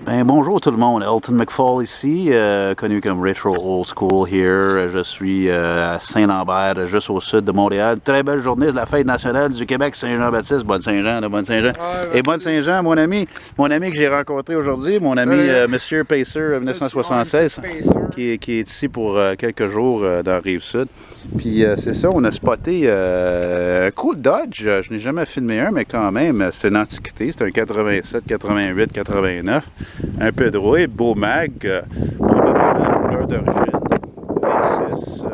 Ben, bonjour tout le monde, Elton McFall ici, connu comme Retro Old School here. Je suis à Saint-Lambert, juste au sud de Montréal. Très belle journée, c'est la fête nationale du Québec, Saint-Jean-Baptiste. Bonne Saint-Jean, là, bonne Saint-Jean. Et bonne Saint-Jean, mon ami que j'ai rencontré aujourd'hui, mon ami Monsieur Pacer 1976, qui est ici pour quelques jours dans Rive-Sud. Puis c'est ça, on a spoté un cool Dodge. Je n'ai jamais filmé un, mais quand même, c'est une antiquité. C'est un 87, 88, 89. Un peu de rouille, beau mag, probablement la couleur d'origine. V6.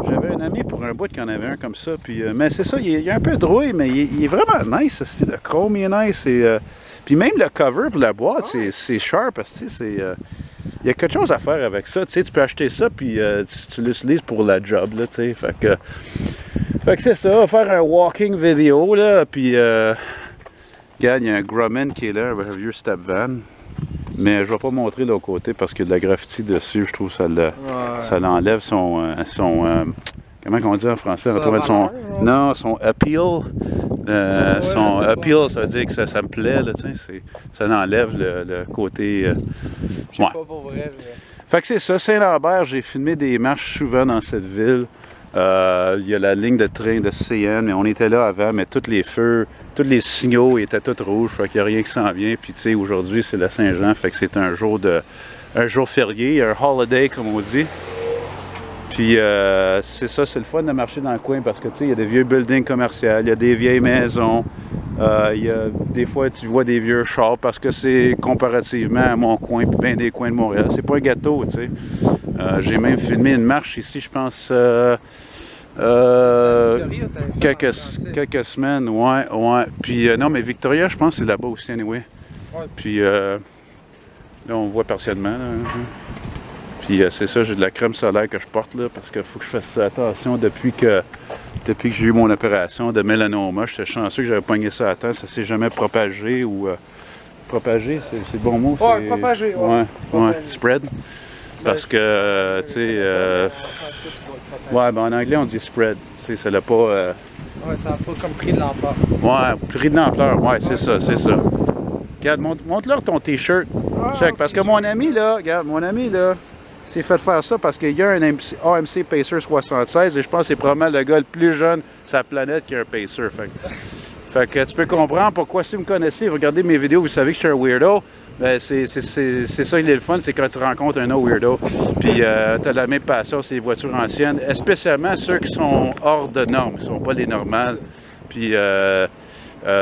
J'avais un ami pour un bout qui en avait un comme ça. Puis, mais c'est ça, il y a un peu de rouille, mais il est vraiment nice. Ce style de chrome, il est nice. Puis même le cover pour la boîte, c'est sharp. Il y a quelque chose à faire avec ça. Tu sais, tu peux acheter ça, puis tu l'utilises pour la job. Là, tu sais. Fait que c'est ça, on va faire un walking vidéo. Là, puis, regarde, il y a un Grumman qui est là, un vieux step van. Mais je ne vais pas montrer l'autre côté parce qu'il y a de la graffiti dessus. Je trouve que ça l'enlève son comment on dit en français? Son appeal. Son appeal, ça veut dire que ça me plaît. Là, ça l'enlève le côté... Je sais pas pour vrai. Mais... Fait que c'est ça, Saint-Lambert, j'ai filmé des marches souvent dans cette ville. Il y a la ligne de train de CN, mais on était là avant, mais tous les feux, tous les signaux étaient tous rouges, fait qu'il n'y a rien qui s'en vient. Puis tu sais, aujourd'hui, c'est la Saint-Jean, fait que c'est un jour férié, un holiday, comme on dit. Puis c'est ça, c'est le fun de marcher dans le coin parce que tu sais, il y a des vieux buildings commerciaux, il y a des vieilles maisons, il y a des fois tu vois des vieux chars parce que c'est comparativement à mon coin, puis bien des coins de Montréal. C'est pas un gâteau, tu sais. J'ai même filmé une marche ici, je pense, quelques semaines, ouais. Puis non, mais Victoria, je pense, c'est là-bas aussi, anyway. Ouais. Puis là, on voit partiellement, là. Puis c'est ça, j'ai de la crème solaire que je porte, là, parce qu'il faut que je fasse attention depuis que j'ai eu mon opération de mélanoma. J'étais chanceux que j'avais pogné ça à temps, ça s'est jamais propagé ou... propagé, c'est le bon mot? Ouais, propagé, ouais. Spread. Parce que, tu sais, ouais, ben en anglais on dit spread, tu sais, ça l'a pas... Ouais, ça n'a pas comme pris de l'ampleur. Ouais, pris de l'ampleur, ouais, c'est ça. Regarde, montre-leur ton t-shirt, check, parce que mon ami, là, s'est fait faire ça parce qu'il y a un AMC Pacer 76 et je pense que c'est probablement le gars le plus jeune sur la planète qui a un Pacer. Fait que tu peux comprendre pourquoi, si vous me connaissez, vous regardez mes vidéos, vous savez que je suis un weirdo. Ben, c'est ça qui est le fun, c'est quand tu rencontres un autre weirdo. Puis tu as la même passion, c'est les voitures anciennes, spécialement ceux qui sont hors de normes, qui ne sont pas les normales. Puis, tu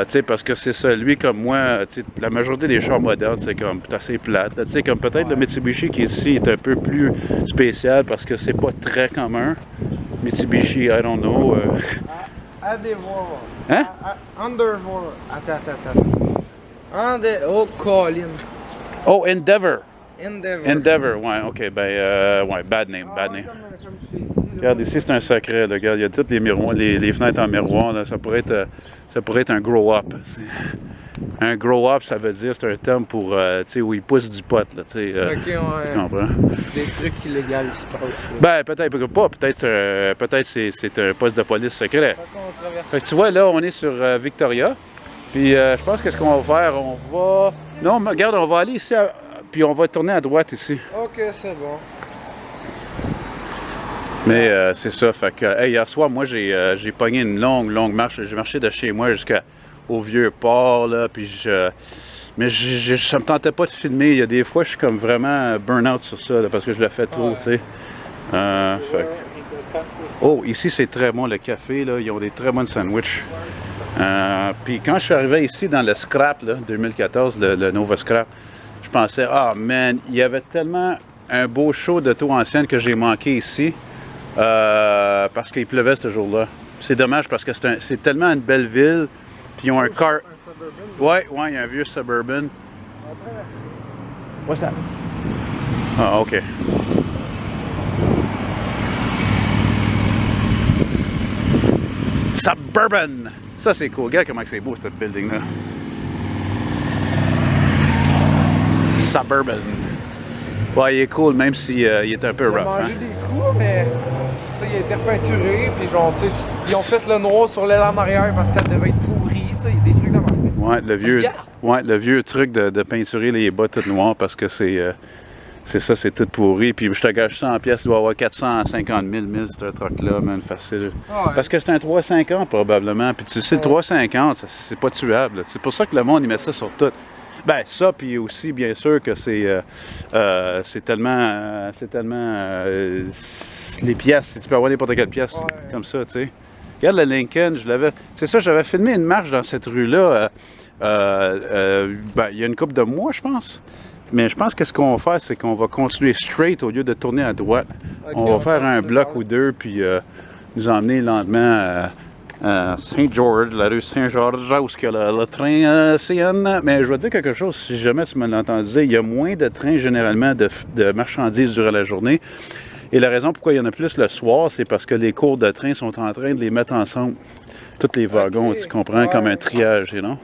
sais, parce que c'est ça, lui comme moi, la majorité des chars modernes, c'est comme assez plate. Tu sais, comme peut-être le Mitsubishi qui est ici est un peu plus spécial parce que c'est pas très commun. Mitsubishi, I don't know. Endeavor. Hein? Endeavor. Attends. Oh, Colin. Oh, Endeavor. Endeavor, ouais, ok, ouais, bad name. Regarde, ici, c'est un secret, là. Regarde, il y a toutes les miroirs, les fenêtres en miroir, là. Ça pourrait être un grow-up. Un grow-up, ça veut dire, c'est un terme pour, tu sais, où il pousse du pot, là, tu sais. Ok, ouais. Tu comprends? Des trucs illégaux qui se passent. Ben, peut-être pas. Peut-être c'est un poste de police secret. Fait que tu vois, là, on est sur Victoria. Puis je pense que ce qu'on va faire, non, mais regarde, on va aller ici, puis on va tourner à droite ici. Ok, c'est bon. Mais c'est ça, fait que hier soir, moi, j'ai pogné une longue marche. J'ai marché de chez moi jusqu'au vieux port, là, puis mais ça me tentait pas de filmer. Il y a des fois, je suis comme vraiment burn-out sur ça, là, parce que je le fais trop, tu sais. Oh, ici, c'est très bon, le café, là, ils ont des très bonnes sandwichs. Puis quand je suis arrivé ici dans le Scrap, là, 2014, le Nova Scrap, je pensais, man, il y avait tellement un beau show d'auto ancienne que j'ai manqué ici parce qu'il pleuvait ce jour-là. C'est dommage parce que c'est tellement une belle ville, puis ils ont un car... Ouais, il y a un vieux Suburban. What's that? Ah, OK. Suburban! Ça, c'est cool. Regarde comment c'est beau, ce building-là. Suburban. Ouais, il est cool, même s'il est un peu rough. Il a mangé des coups, mais il a été repeinturé, puis genre, tu sais, ils ont fait le noir sur l'aile en arrière parce qu'elle devait être pourrie, tu sais, il y a des trucs dans ma tête. Ouais, le vieux. Regarde! Ouais, le vieux truc de peinturer les bas tout noirs parce que c'est ça, c'est tout pourri. Puis je te gâche 100 pièces, il doit avoir 450 000 milles, ce truc-là, man, facile. Ah ouais. Parce que c'est un 350 probablement. Puis tu sais, le 350, c'est pas tuable. C'est pour ça que le monde, il met ça sur tout. Ben, ça, puis aussi, bien sûr, que c'est tellement. Les pièces, tu peux avoir n'importe quelle pièce comme ça, tu sais. Regarde le Lincoln, c'est ça, j'avais filmé une marche dans cette rue-là. Ben, il y a une couple de mois, je pense. Mais je pense que ce qu'on va faire, c'est qu'on va continuer straight au lieu de tourner à droite. Okay, on va faire un bloc ou deux, puis nous emmener lentement à Saint-Georges, la rue Saint-Georges, où il y a le train CN. Mais je vais te dire quelque chose, si jamais tu me l'entends dire, il y a moins de trains généralement de marchandises durant la journée. Et la raison pourquoi il y en a plus le soir, c'est parce que les cours de train sont en train de les mettre ensemble. Tous les wagons, tu comprends, comme un triage, non?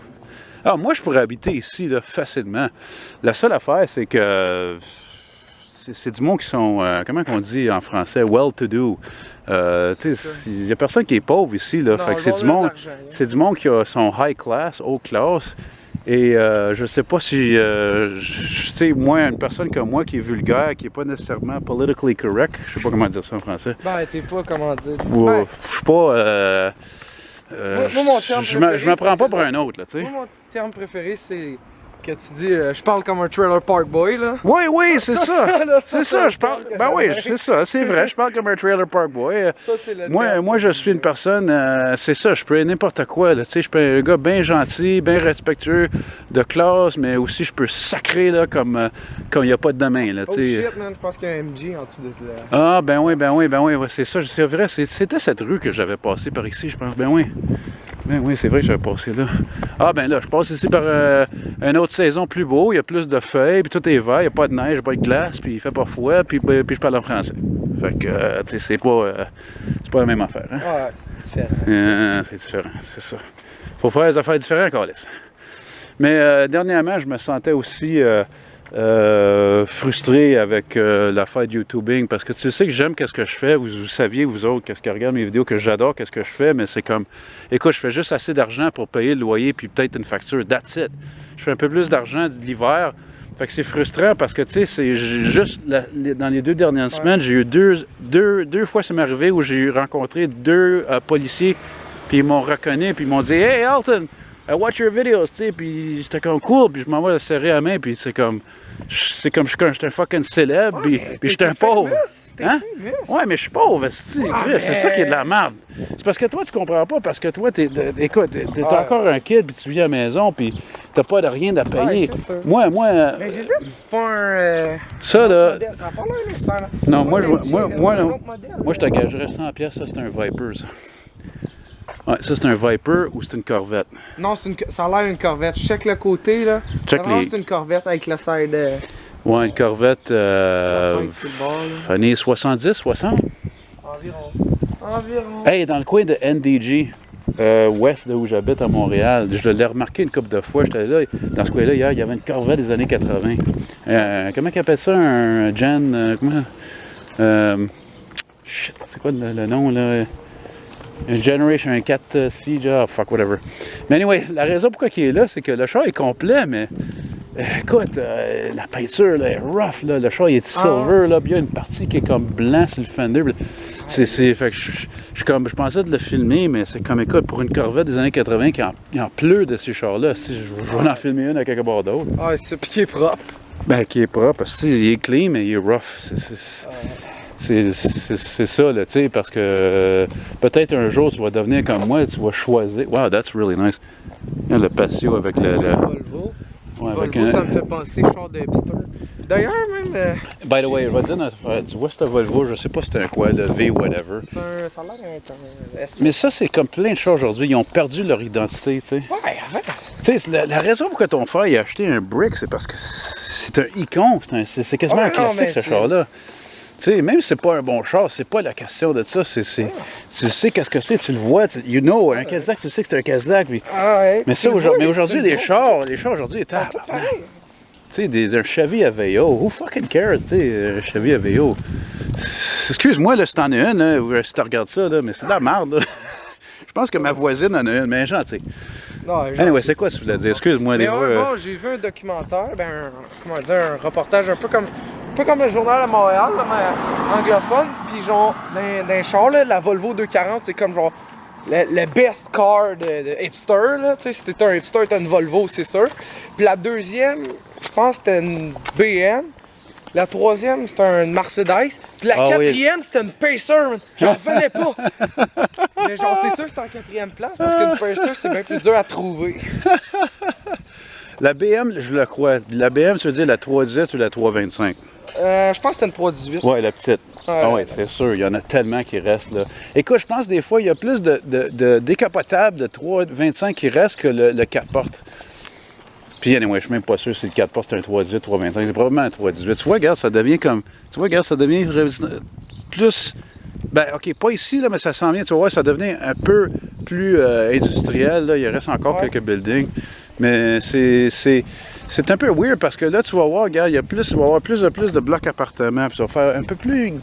Alors, moi, je pourrais habiter ici, là, facilement. La seule affaire, c'est que c'est du monde qui sont, comment on dit en français, well-to-do. Il n'y a personne qui est pauvre ici, là. Non, fait que c'est du monde qui sont high class, haut classe. Et je sais pas si, tu sais, moi, une personne comme moi qui est vulgaire, qui n'est pas nécessairement politically correct, je sais pas comment dire ça en français. Ben, t'es pas, comment dire. Ouais, je suis pas... moi, mon terme préféré, je me prends pas pour un autre, là, tu sais. Moi, mon terme préféré, c'est que tu dis, je parle comme un trailer park boy, là. Oui, c'est ça. C'est ça, je parle. Ben oui, c'est ça, c'est vrai, je parle comme un trailer park boy. Ça, c'est le Moi, je suis une personne, c'est ça, je peux n'importe quoi, là, tu sais, je peux être un gars bien gentil, bien respectueux, de classe, mais aussi je peux sacrer, là, comme il n'y a pas de demain, là, tu sais. Oh shit, man, je pense qu'il y a un MG en dessous de là. Ah, ben oui, ouais, c'est ça, c'est vrai, c'était cette rue que j'avais passée par ici, je pense, ben oui. Ben oui, c'est vrai que j'avais passé là. Ah, ben là, je passe ici par une autre saison plus beau, il y a plus de feuilles, puis tout est vert, il n'y a pas de neige, pas de glace, puis il fait pas froid, puis je parle en français. Fait que, tu sais, c'est pas la même affaire, hein? Ouais, c'est différent. C'est différent, c'est ça. Faut faire des affaires différentes, Carlis. Mais dernièrement, je me sentais aussi frustré avec l'affaire de YouTubing, parce que tu sais que j'aime qu'est-ce que je fais, vous saviez, vous autres, qu'est-ce que regardez mes vidéos, que j'adore qu'est-ce que je fais, mais c'est comme, écoute, je fais juste assez d'argent pour payer le loyer, puis peut-être une facture, that's it. Je fais un peu plus d'argent de l'hiver, fait que c'est frustrant, parce que tu sais, c'est juste, dans les 2 dernières semaines, j'ai eu deux fois, ça m'est arrivé, où j'ai rencontré 2 policiers, puis ils m'ont reconnu, puis ils m'ont dit « Hey, Elton! I watch your videos, tu sais, puis j'étais comme cool, puis je m'en vais serrer la main, puis c'est comme j'étais un fucking célèbre, puis j'étais un pauvre. Hein? Ouais, mais je suis pauvre, c'est ça qui est de la merde. C'est parce que toi, tu comprends pas, parce que toi, écoute, t'es encore un kid, puis tu vis à la maison, puis t'as pas de rien à payer. Moi... Mais j'ai dit, c'est pas un... ça, là... Ça a pas l'air nécessaire. Non, moi, je te gagerais 100 pièces, ça, c'est un Viper, ça. Ouais, ça, c'est un Viper ou c'est une Corvette? Non, ça a l'air une Corvette. Je check le côté, là. C'est une Corvette avec le side... Ouais, une Corvette... années 70, 60? Environ. Hey, dans le coin de NDG, ouest, là où j'habite à Montréal, je l'ai remarqué une couple de fois. J'étais là, dans ce coin-là, hier, il y avait une Corvette des années 80. Comment ils appellent ça? Un Gen... shit, c'est quoi le nom, là? Un Generation, un 4C, genre, fuck, whatever. Mais anyway, la raison pourquoi il est là, c'est que le char est complet, mais écoute, la peinture là, est rough, là. Le char il est silver, là, puis il y a une partie qui est comme blanc sur le fender. Fait que je pensais de le filmer, mais c'est comme, écoute, pour une Corvette des années 80, il en pleut de ces chars-là. Si je vais en filmer une à quelque part d'autre. Ah, c'est puis qui est propre. Ben, qui est propre, parce qu'il est clean, mais il est rough. C'est ça, là, tu sais, parce que peut-être un jour, tu vas devenir comme moi, tu vas choisir. Wow, that's really nice. Le patio avec le Volvo. Ouais, Volvo, ça me fait penser char de hipster. D'ailleurs, même... By the way, je vais te dire une affaire. Tu vois, ce Volvo, je sais pas c'était un quoi, le V, whatever. Ça a l'air un Mais ça, c'est comme plein de choses aujourd'hui. Ils ont perdu leur identité, tu sais. Ouais, arrête. Tu sais, la raison pourquoi ton frère a acheté un brick, c'est parce que c'est un icône. C'est quasiment un classique, ce char-là. Tu sais, même si c'est pas un bon char, c'est pas la question de ça. Tu sais qu'est-ce que c'est, tu le vois, you know, un Cadillac, tu sais que c'est un Cadillac. Puis... Mais aujourd'hui, les chars aujourd'hui, étaient tu sais, un Chevy Aveo, who fucking cares, tu sais, un Chevy Aveo. Excuse-moi, là, si t'en as une, hein, si tu regardes ça, là, mais c'est de la merde, là. Je pense que ma voisine en a une, mais gentille. Ouais, Anyway, c'est quoi ce que tu voulais dire? Excuse-moi, les mais voix. bon, j'ai vu un documentaire, comment dire, un reportage un peu comme le journal à Montréal, là, mais anglophone. Puis genre, dans un char, là, la Volvo 240, c'est comme genre le best car de hipster, là. Tu sais, si t'étais un hipster, t'as une Volvo, c'est sûr. Puis la deuxième, je pense que c'était une BM. La troisième, c'était un Mercedes. Puis la quatrième, c'était une Pacer, man. J'en revenais pas. Mais genre, c'est sûr que c'était en quatrième place parce qu'une Pacer, c'est bien plus dur à trouver. La BM, je le crois. La BM, tu veux dire la 318 ou la 325? Je pense que c'était une 318. Ouais, la petite. Ah ouais, c'est sûr. Il y en a tellement qui restent, là. Écoute, je pense des fois, il y a plus de décapotables de 325 qui restent que le 4-portes. Puis, anyway, je suis même pas sûr si le 4-portes c'est un 318, 325. C'est probablement un 318. Tu vois, regarde, ça devient comme... Tu vois, regarde, ça devient plus... Ben, OK, pas ici, là, mais ça s'en vient. Tu vois, ça devient un peu plus industriel, là. Il reste encore quelques buildings. Mais c'est un peu weird parce que là, tu vas voir, regarde, tu vas avoir plus de blocs appartements. Puis ça va faire un peu plus...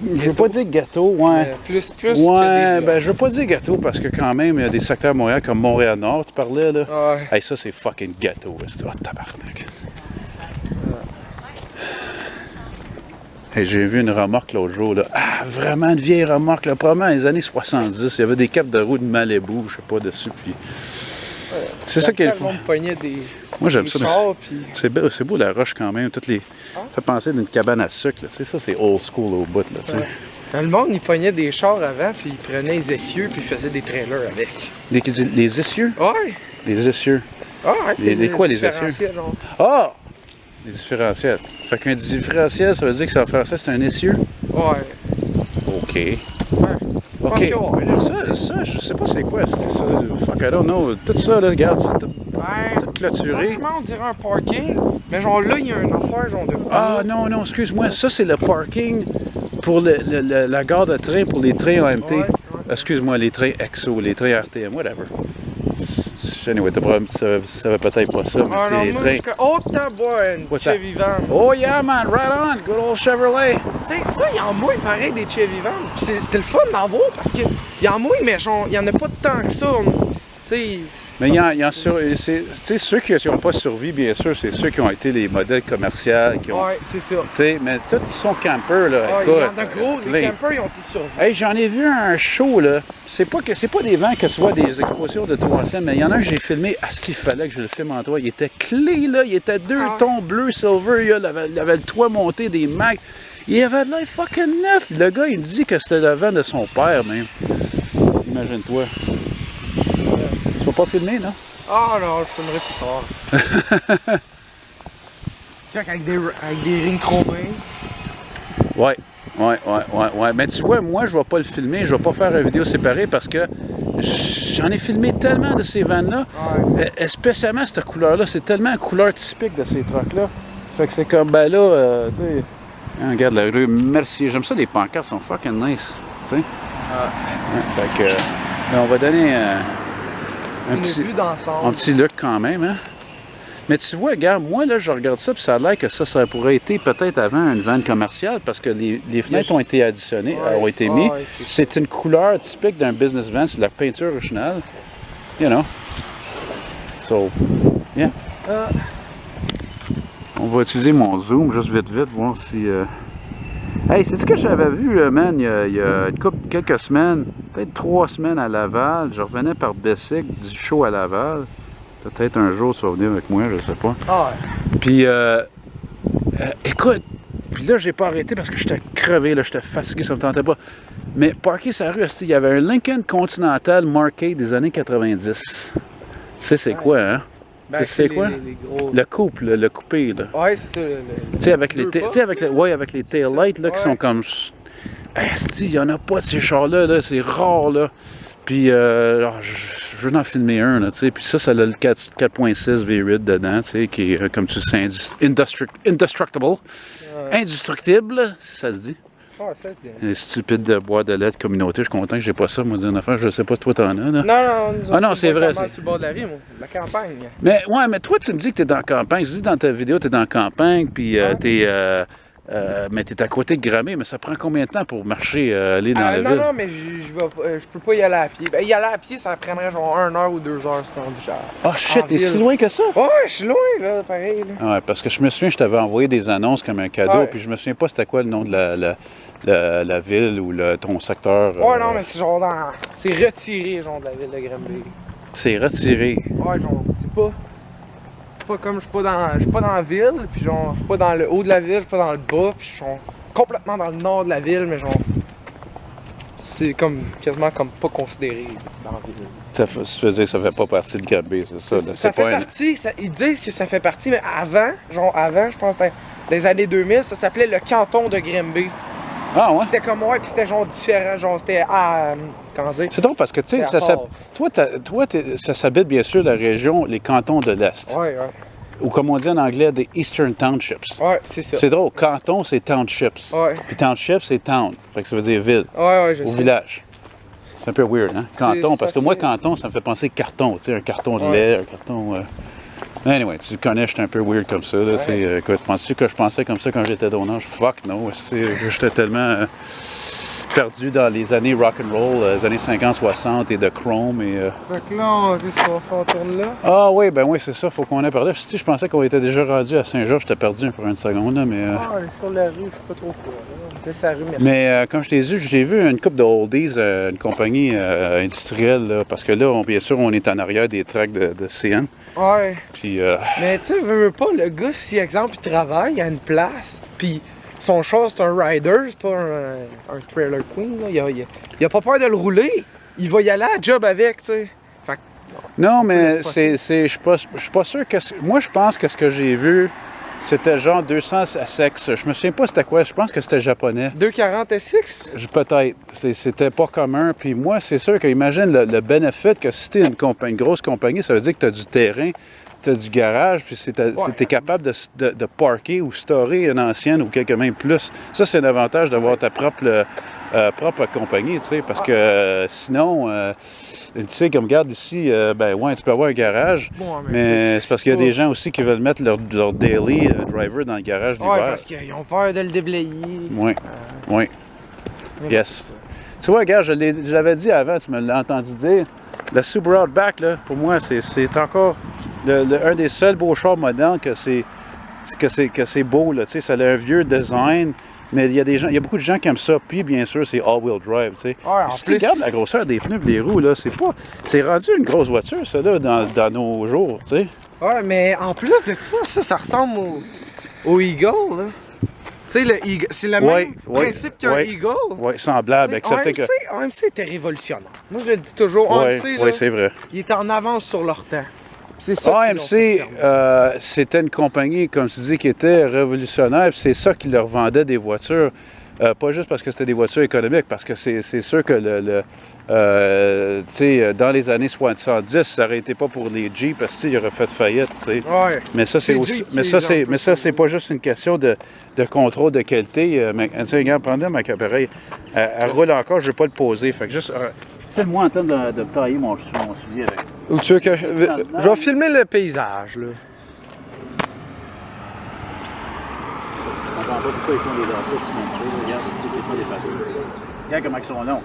Je veux pas dire gâteau, ouais. Plus ouais, ben je veux pas dire gâteau parce que quand même, il y a des secteurs à Montréal comme Montréal-Nord, tu parlais, là. Ouais. Hey, ça, c'est fucking gâteau. Oh, tabarnak. Hey, j'ai vu une remorque l'autre jour, là. Ah, vraiment une vieille remorque, là. Probablement dans les années 70. Il y avait des capes de roue de Malibu, je sais pas, dessus. Puis... c'est ça qu'elle fait. Moi, j'aime ça. C'est beau la roche quand même. Ça fait penser d'une cabane à sucre. Tu sais, ça, c'est old school au bout. Là, tu sais. Le monde, il pognait des chars avant, puis il prenait les essieux, puis il faisait des trailers avec. Les essieux? Ouais. Les essieux. Ah, ouais. Les quoi, les essieux? Genre. Ah! Les différentiels. Fait qu'un différentiel, ça veut dire que c'est en français, c'est un essieu? Ouais. OK. Ouais. OK. Ça, je sais pas c'est quoi. C'est ça. Fuck, I don't know. Tout ça, là, regarde, c'est tout clôturé. Franchement, on dirait un parking. Mais genre là, il y a une affaire, genre de... Ah, non, excuse-moi. Ça, c'est le parking pour la gare de train pour les trains AMT. Ouais. Excuse-moi, les trains EXO, les trains RTM, whatever. Anyway, tu savais peut-être pas ça, mais c'est les trains... Oh, t'as une Chevy Van. Oh yeah, man, right on, good old Chevrolet. Tu sais, ça, il en mouille pareil des Chevy Van. C'est le fun d'en voir parce qu'il en mouille, mais genre, il y en a pas tant que ça. Tu sais... Mais il y en ceux qui n'ont pas survécu, bien sûr, c'est ceux qui ont été les modèles commerciaux. Oui, c'est ça. Mais tous qui sont campers, là, écoute. Il y en a gros, les campers, ils ont tout survécu. Hey, j'en ai vu un show, là. C'est pas des vents que tu vois des expositions de 300, mais il y en a un que j'ai filmé. Ah, s'il fallait que je le filme en toi. Il était clé, là. Il était deux tons bleu, silver. Il avait le toit monté, des mags. Il avait de l'air fucking neuf. Le gars, il me dit que c'était le vent de son père, même. Imagine-toi. Tu vas pas filmer, non? Ah non, je filmerai plus tard. avec des rings chromés. Ouais. Mais tu vois, moi, je vais pas le filmer. Je vais pas faire une vidéo séparée parce que j'en ai filmé tellement de ces vannes-là. Ouais. Spécialement cette couleur-là. C'est tellement la couleur typique de ces trucks-là. Fait que c'est comme, ben là, tu sais... Regarde la rue. Merci. J'aime ça, les pancartes sont fucking nice. Tu sais? Ouais, fait que... on va donner... un petit look quand même, hein? Mais tu vois, regarde, moi, là, je regarde ça, puis ça a l'air que ça pourrait être peut-être avant une vanne commerciale, parce que les fenêtres ont été additionnées, ont été mises. C'est une couleur typique d'un business van, c'est la peinture originale. You know. So, yeah. On va utiliser mon zoom juste vite, voir si... Hey, c'est ce que j'avais vu, man, il y a quelques semaines, peut-être 3 semaines à Laval. Je revenais par Bessic du show à Laval. Peut-être un jour tu vas venir avec moi, je sais pas. Ah ouais. Puis, écoute, puis là, j'ai pas arrêté parce que j'étais crevé, là, j'étais fatigué, ça me tentait pas. Mais parké sur la rue, il y avait un Lincoln Continental Marqué des années 90. Tu sais, c'est quoi, hein? Ben, c'est quoi? Les gros... Le couple, le coupé, là. Ouais, c'est ça. Tu sais, avec les taillights, là, qui sont comme... Asti, il y en a pas de ces chars-là, là, c'est rare, là. Puis, je veux en filmer un, là, tu sais. Puis ça a le 4.6 V8 dedans, tu sais, qui est, comme tu sais, indestructible. Indestructible, si ça se dit. Les stupides de boîte de lettres communauté, je suis content que j'ai pas ça, moi, dire une affaire, je sais pas, toi, t'en as, là. Non, c'est vrai. Sur le bord de la rue, moi, la campagne. Mais, ouais, mais toi, tu me dis que t'es dans la campagne. Je dis dans ta vidéo, t'es dans la campagne, puis t'es... mais tu es à côté de Grammy, mais ça prend combien de temps pour marcher, aller dans la non, ville? non, mais je peux pas y aller à pied. Ben, y aller à pied, ça prendrait genre 1 heure ou 2 heures, c'est rendu cher. Oh shit, t'es ville. si loin que ça? Ouais, je suis loin, là, pareil. Là. Ouais, parce que je me souviens, je t'avais envoyé des annonces comme un cadeau, Ouais. puis je me souviens pas c'était quoi le nom de la ville ou ton secteur. Ouais, non, mais c'est genre dans. C'est retiré, genre, de la ville de Granby. C'est retiré. Ouais, genre, c'est pas. Comme je suis pas dans la ville, puis genre, je suis pas dans le haut de la ville, je suis pas dans le bas, puis je suis genre, complètement dans le nord de la ville, mais genre. C'est comme quasiment comme pas considéré dans la ville. Ça veut dire que ça fait pas partie de Granby, c'est ça? là. Ça C'est fait pas partie, ils disent que ça fait partie, mais avant, je pense dans les années 2000, ça s'appelait le canton de Granby. Ah ouais? C'était comme moi, puis c'était genre différent, genre c'était comment dire? C'est drôle parce que, tu sais, C'est à part. ça s'habite bien sûr la région, les cantons de l'Est. Ouais, ouais. Ou comme on dit en anglais, des Eastern Townships. Ouais, c'est ça. C'est drôle, canton, c'est townships. Ouais. Puis township, c'est town. Fait que ça veut dire ville. Ouais, je Ou sais. village. C'est un peu weird, hein? Canton, ça parce que moi, fait- canton, ça me fait penser carton. Tu sais, un carton de Ouais. lait, un carton. Anyway, tu le connais, j'étais un peu weird comme ça. Là, écoute, penses-tu que je pensais comme ça quand j'étais d'honneur? Fuck, non. J'étais tellement perdu dans les années rock'n'roll, les années 50-60 et de Chrome. Fait que là, qu'est-ce qu'on va faire tourner là? Ah oui, ben oui, c'est ça, faut qu'on ait parlé. Si je pensais qu'on était déjà rendu à Saint-Georges, j'étais perdu pour une seconde, là, mais. Ah, sur la rue, je sais pas trop quoi. Là. On était sur la rue, mais. Mais comme je t'ai dit, j'ai vu une coupe de oldies, une compagnie industrielle, là, parce que là, bien sûr, on est en arrière des tracks de CN. Ouais. Puis, Mais tu sais, veux pas, le gars, si exemple, il travaille à une place, puis son char, c'est un rider, c'est pas un trailer queen, là. Il a pas peur de le rouler. Il va y aller à job avec, tu sais. Fait que, non, mais c'est je suis pas sûr que. Moi, je pense que ce que j'ai vu, c'était genre 200 à sexe. Je me souviens pas c'était quoi, je pense que c'était japonais. 240 S6? Peut-être. C'était pas commun. Puis moi, c'est sûr qu'imagine le bénéfice que si t'es une grosse compagnie, ça veut dire que tu as du terrain, tu as du garage, puis t'es capable de parker ou storer une ancienne ou quelques même plus. Ça, c'est un avantage d'avoir ta propre compagnie, tu sais, parce que sinon, tu sais, comme regarde ici, ben ouais, tu peux avoir un garage, Bon, mais c'est parce qu'il y a des gens aussi qui veulent mettre leur daily driver dans le garage l'hiver. Ouais, parce qu'ils ont peur de le déblayer. Oui, oui. Yes. Tu vois, regarde, je l'avais dit avant, tu me l'as entendu dire, le Subaru Outback, là, pour moi, c'est encore un des seuls beaux chars modernes que c'est beau, là, tu sais, ça a un vieux design, mais il y a beaucoup de gens qui aiment ça, puis bien sûr, c'est all-wheel drive, tu sais. Ouais, en Si tu plus- regardes la grosseur des pneus et des roues, là, c'est rendu une grosse voiture, ça, là, dans nos jours, tu sais. Ouais, mais en plus de ça ressemble au Eagle, là. Tu sais, le Eagle, c'est le même principe qu'un Eagle. Oui, semblable, excepté que... AMC était révolutionnaire. Moi, je le dis toujours, Oui, AMC, là, oui, c'est vrai. il était en avance sur leur temps. C'est ça qu'ils l'ont fait AMC, fermer. c'était une compagnie, comme tu dis, qui était révolutionnaire. Puis c'est ça qui leur vendait des voitures. Pas juste parce que c'était des voitures économiques, parce que c'est sûr que tu sais, dans les années 70, ça n'aurait été pas pour les Jeeps, parce qu'ils auraient fait faillite, tu sais. Ouais. Mais ça, c'est C'est aussi, Jeep mais qui ça, les a un peu c'est pas juste une question de contrôle de qualité. Tu sais, regarde, pendant ma appareil, elle roule encore, je ne vais pas le poser. Fait que juste, fais-moi en train de tailler mon soulier avec. Ou tu veux que je vais filmer le paysage, là. On comprend pas pourquoi ils font des dents qui sont regarde, c'est pas des patrouilles. Regarde comment ils sont longs.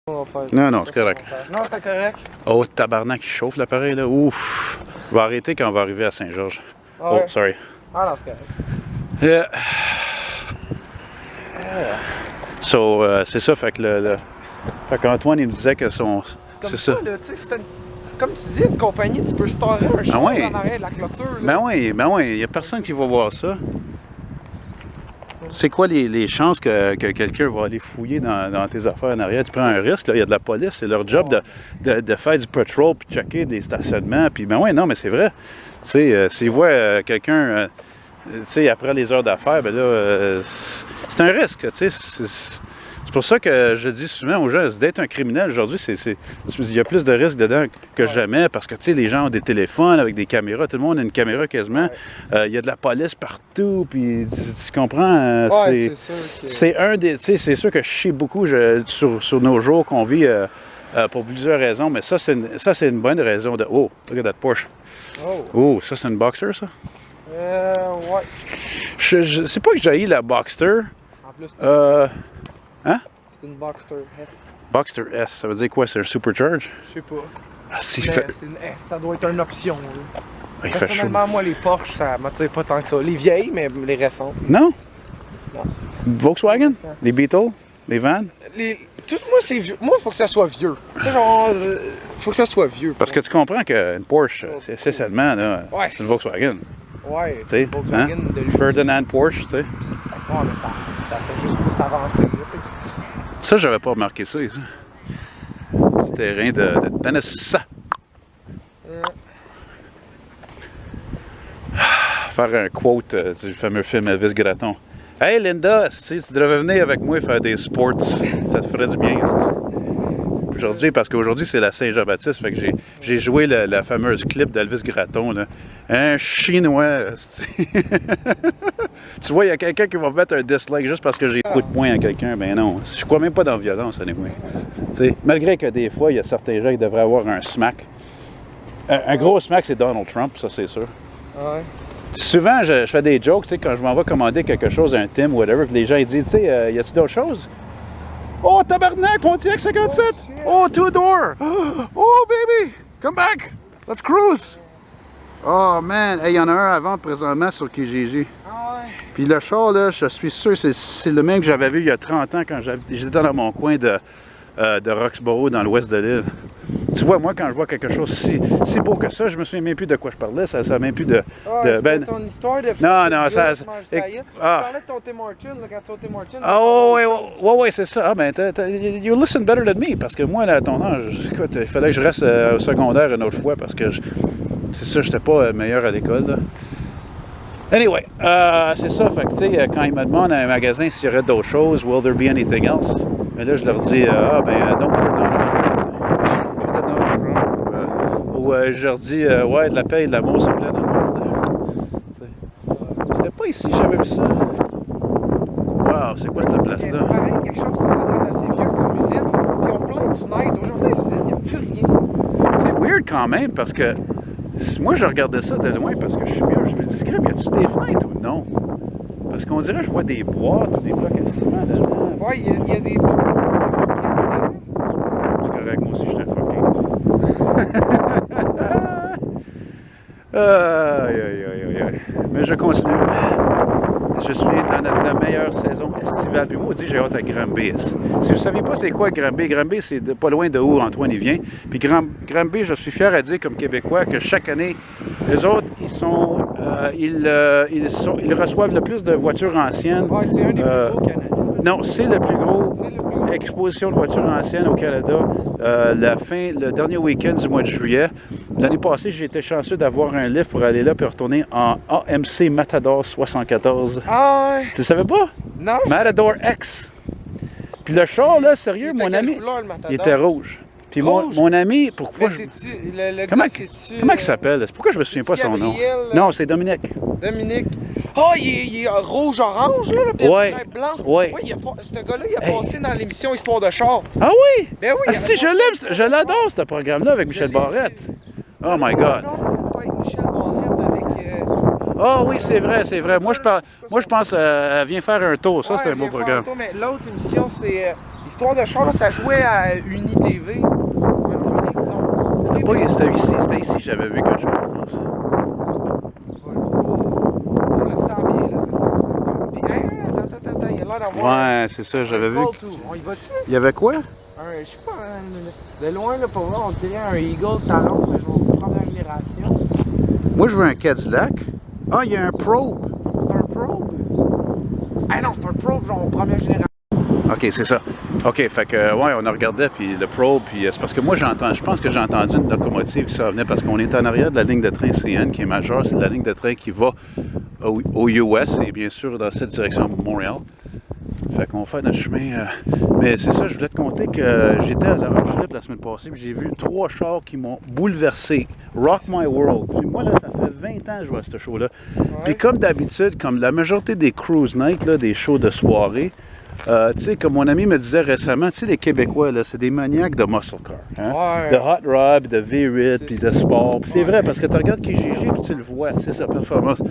On va faire- Non, non, c'est correct. Non, c'est correct. Oh, tabarnak, il chauffe l'appareil, là. Ouf! Je vais arrêter quand on va arriver à Saint-Georges. Ah ouais. Oh, sorry. Ah non, c'est correct. C'est ça, fait que fait qu'Antoine, il me disait que son... Comme C'est ça, ça. là, tu sais, c'est comme tu dis, une compagnie, tu peux storer un char ouais. en arrière de la clôture, là. Ben oui, il n'y a personne qui va voir ça. C'est quoi les chances que quelqu'un va aller fouiller dans tes affaires en arrière? Tu prends un risque, là, il y a de la police, c'est leur job de faire du patrol puis checker des stationnements. Puis ben oui, non, mais c'est vrai. Tu sais, s'ils voient quelqu'un, tu sais, après les heures d'affaires, ben là, c'est un risque, tu sais. C'est pour ça que je dis souvent aux gens, d'être un criminel aujourd'hui, il y a plus de risques dedans que jamais parce que, tu sais, les gens ont des téléphones avec des caméras, tout le monde a une caméra quasiment. Il y a de la police partout, puis tu comprends? Ouais, c'est sûr que... C'est un des, tu sais, c'est sûr que je chie beaucoup sur nos jours qu'on vit pour plusieurs raisons, mais ça, c'est une bonne raison de... Oh, look at that Porsche. Oh. Oh, ça, c'est une Boxer, ça? Ouais. Je sais pas que j'ai la Boxster. En plus, Hein? c'est une Boxster S. Boxster S, ça veut dire quoi? C'est un supercharge? Je sais pas. Ah, si, Mais fait... c'est une S, ça doit être une option. Là. il fait chaud. Personnellement, moi, les Porsche, ça m'attire pas tant que ça. Les vieilles, mais les récentes. Non? Non. Volkswagen? Les Beetle? Les Vans? Tout, moi, c'est vieux. Moi, il faut que ça soit vieux. Tu sais, genre, faut que ça soit vieux. Parce que tu comprends qu'une Porsche, c'est essentiellement, là, Ouais, c'est une Volkswagen. Ouais, Tu c'est sais, une Volkswagen hein? de luxe. Ferdinand Porsche, tu sais. Ouais, mais ça fait juste plus avancer. Là, tu sais. Ça, j'avais pas remarqué ça. Ce terrain de tennis. Faire un quote du fameux film Elvis Gratton. Hey Linda, si tu devrais venir avec moi faire des sports, ça te ferait du bien. Aujourd'hui, parce qu'aujourd'hui c'est la Saint-Jean-Baptiste, fait que j'ai joué la fameuse clip d'Elvis Gratton, là. Un Chinois. Tu vois, il y a quelqu'un qui va mettre un dislike juste parce que j'ai coup de poing à quelqu'un. Ben non, je crois même pas dans la violence, anyway. T'sais, malgré que des fois, il y a certains gens qui devraient avoir un smack. Un gros smack, c'est Donald Trump, ça c'est sûr. Ouais. Souvent, je fais des jokes, tu sais, quand je m'en vais commander quelque chose, un Tim, whatever, que les gens ils disent, tu sais, y a-tu d'autres choses? Oh, tabarnak, Pontiac 57! Oh, two-door! Oh, baby! Come back! Let's cruise! Oh, man! Hey, y en a un à vendre présentement sur Kijiji. Ah ouais. Puis le char, là, je suis sûr, c'est le même que j'avais vu il y a 30 ans quand j'étais dans mon coin de Roxborough, dans l'ouest de l'île. Tu vois, moi, quand je vois quelque chose si beau que ça, je me souviens même plus de quoi je parlais, ça même plus de... C'était ton histoire de... Non, Tu parlais de ton Tim Hortons, là, quand tu vas au Tim Hortons. Ah, oh, ouais, c'est ça. Ah, ben, you listen better than me, parce que moi, là, à ton âge, écoute, il fallait que je reste au secondaire une autre fois, parce que c'est ça, j'étais pas meilleur à l'école, là. Anyway, c'est ça, fait que, tu sais, quand ils me demandent à un magasin s'il y aurait d'autres choses, will there be anything else? Mais là, je leur dis, don't worry, Donald Trump. Ou je leur dis, ouais, de la paix et de l'amour, s'il vous plaît, dans le monde. C'était pas ici, j'avais vu ça. Wow, c'est quoi cette place-là? Pareil, quelque chose, ça doit être assez vieux comme usine. Puis ils ont plein de fenêtres. Aujourd'hui, les usines, il n'y a plus rien. C'est weird quand même, parce que moi, je regardais ça de loin parce que je suis mieux. Je me dis, Scrap, y a-tu des fenêtres ou non? Parce qu'on dirait que je vois des boîtes ou des blocs à ciment dedans. Ouais, il y a des blocs. C'est correct, moi aussi, je suis un fucking. Aïe. Mais je continue. Je suis dans la meilleure saison estivale. Puis moi, on dit j'ai hâte à Granby. Si vous ne savez pas c'est quoi Granby, Granby, c'est pas loin de où Antoine y vient. Puis Granby, je suis fier à dire comme Québécois que chaque année, les autres, ils reçoivent le plus de voitures anciennes. Ouais, c'est un des plus gros Canadiens. Non, c'est le plus gros exposition de voitures anciennes au Canada. Le dernier week-end du mois de juillet. L'année passée, j'ai été chanceux d'avoir un lift pour aller là et retourner en AMC Matador 74. Ah ouais. Tu savais pas? Non. Matador X. Puis le char, là, sérieux, mon ami, il était rouge. Puis mon ami, pourquoi mais le comment gars, il s'appelle? Pourquoi je me souviens pas son nom? Non, c'est Dominique. Dominique. Oh, il est rouge-orange, là, le petit blanc. Ouais. Oui, ce gars-là, il a passé dans l'émission Histoire de char. Ah oui? Ben oui. Si, je l'adore, ce programme-là, avec Michel Barrette. Oh my God. Non, pas avec Michel Barrette, avec... Ah oui, c'est vrai. Moi, je pense elle vient faire un tour. Ça, c'est un beau programme. Mais l'autre émission, c'est Histoire de char, là, ça jouait à UniTV. C'était ici que j'avais vu quelque chose, je pense. On le sent bien, là. Puis, attends, il y a l'air d'avoir... Ouais, c'est ça, j'avais vu. On y va-tu? Il y avait quoi? Je sais pas, de loin, là, pour voir, on dirait un Eagle Talon, mais genre première génération. Moi, je veux un Cadillac. Ah, il y a un Probe. C'est un Probe? Ah non, c'est un Probe, genre première génération. OK, c'est ça. OK, fait que, ouais, on a regardé, puis le Probe, puis c'est parce que moi, je pense que j'ai entendu une locomotive qui s'en venait, parce qu'on est en arrière de la ligne de train CN, qui est majeure, c'est la ligne de train qui va au US, et bien sûr, dans cette direction, Montréal. Fait qu'on va faire notre chemin. Mais c'est ça, je voulais te conter que j'étais à l'Orange-Philippe la semaine passée, puis j'ai vu 3 chars qui m'ont bouleversé. Rock My World. Puis moi, là, ça fait 20 ans que je vois ce show-là. Ouais. Puis comme d'habitude, comme la majorité des cruise nights, là, des shows de soirée, Tu sais, comme mon ami me disait récemment, tu sais, les Québécois, là, c'est des maniaques de muscle car. Hein? Ouais. De hot rod, de V-Rit, puis de sport. Puis c'est Ouais. vrai, parce que tu regardes KGG, puis tu le vois, c'est sa performance.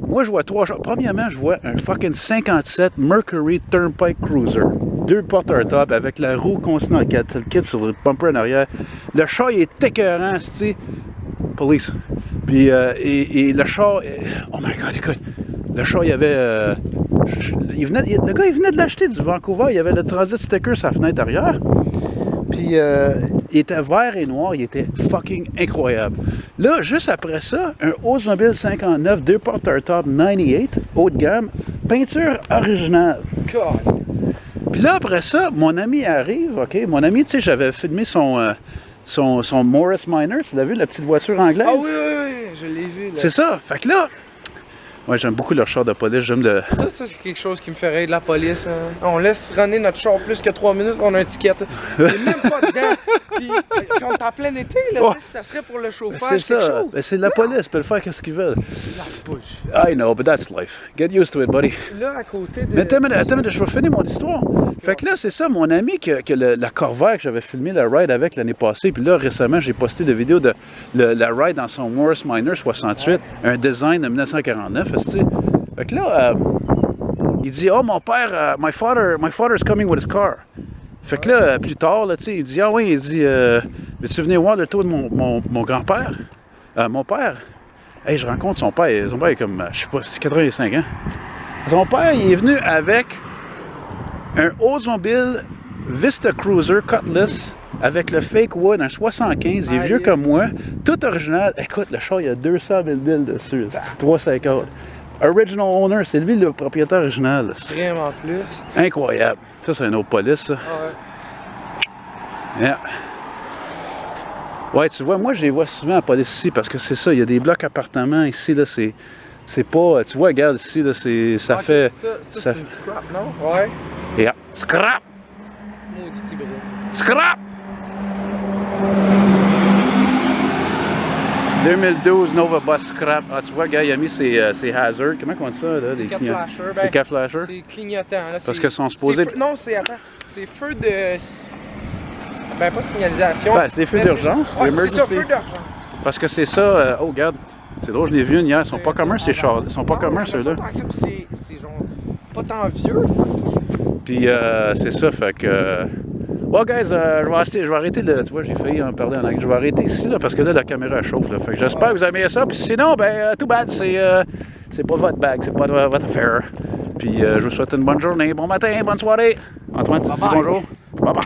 Moi, je vois 3 chars. Premièrement, je vois un fucking 57 Mercury Turnpike Cruiser. 2 portes hardtop avec la roue Continental 4, le kit sur le bumper en arrière. Le char, il est écœurant, tu sais. Police. Puis, et le char, oh my god, écoute, le char, il y avait, le gars, il venait de l'acheter du Vancouver, il y avait le transit sticker sur la fenêtre arrière. Puis, il était vert et noir, il était fucking incroyable. Là, juste après ça, un Oldsmobile 59, 2 portes hardtop 98, haut de gamme, peinture originale. God. Puis là, après ça, mon ami arrive, OK? Mon ami, tu sais, j'avais filmé son Morris Minor, tu l'as vu, la petite voiture anglaise? Ah oui, je l'ai vu. Là. C'est ça. Fait que là, moi, j'aime beaucoup leur char de police. J'aime le. Ça c'est quelque chose qui me ferait de la police. Hein. On laisse runner notre char plus que 3 minutes, on a un ticket. Il est même pas dedans. Puis, quand on est en plein été, là, Oh. ça serait pour le chauffage, C'est quelque ça. chose. Ben, c'est de la police. Ils peuvent faire qu'est-ce qu'ils veulent. La bouche. I know, but that's life. Get used to it, buddy. Là, à côté de... Mais attends, je vais finir mon histoire. Fait que là, c'est ça, mon ami que la Corvair que j'avais filmé la ride avec l'année passée, puis là, récemment, j'ai posté des vidéos de la ride dans son Morris Minor 68, un design de 1949, est-ce que fait que là, il dit, oh, mon père, my father's coming with his car. Fait que là, plus tard, là, tu sais, il dit, ah oui, il dit, veux-tu venir voir le tour de mon grand-père? Mon père, hey, je rencontre son père. Son père est comme, je sais pas, c'est 85 ans. Son père, il est venu avec un Oldsmobile Vista Cruiser Cutlass avec le fake wood, un 75. Il est vieux comme moi. Tout original. Écoute, le char, il y a 200 000 billes dessus. 350. Original owner, c'est lui le propriétaire original. Vraiment plus. Incroyable. Ça, c'est un autre police, ça. Ouais. Yeah. Ouais, tu vois, moi, je les vois souvent en police ici parce que c'est ça, il y a des blocs appartements ici, là, c'est pas... Tu vois, regarde ici, là, ça fait... Ça c'est une scrap, non? Ouais. Yeah. Scrap! Maudit hybride. Scrap! 2012 Nova Bus Scrap. Ah, tu vois, gars, il a mis ses hazards. Comment on dit ça, là? Des Flasher. C'est cap flasher? C'est clignotant. Là, Parce que sont supposés... Non, c'est... Attends. C'est feu de... Ben, pas signalisation. Ben, c'est des feux d'urgence. Ouais, c'est ça, feu d'urgence. Parce que c'est ça... oh, regarde. C'est drôle, je l'ai vu une hier. Ils sont pas communs, ces chars. Ils sont pas communs, ceux-là. C'est genre... Pas tant vieux, ça. Puis, c'est ça, fait que... Well, guys, je vais arrêter le... Tu vois, j'ai failli en parler en anglais. Je vais arrêter ici, là, parce que là, la caméra chauffe, là. Fait que j'espère que vous aimez ça. Puis sinon, ben, too bad, c'est pas votre bag, c'est pas votre affaire. Puis, je vous souhaite une bonne journée, bon matin, bonne soirée. Antoine, tu dis bonjour. Bye-bye.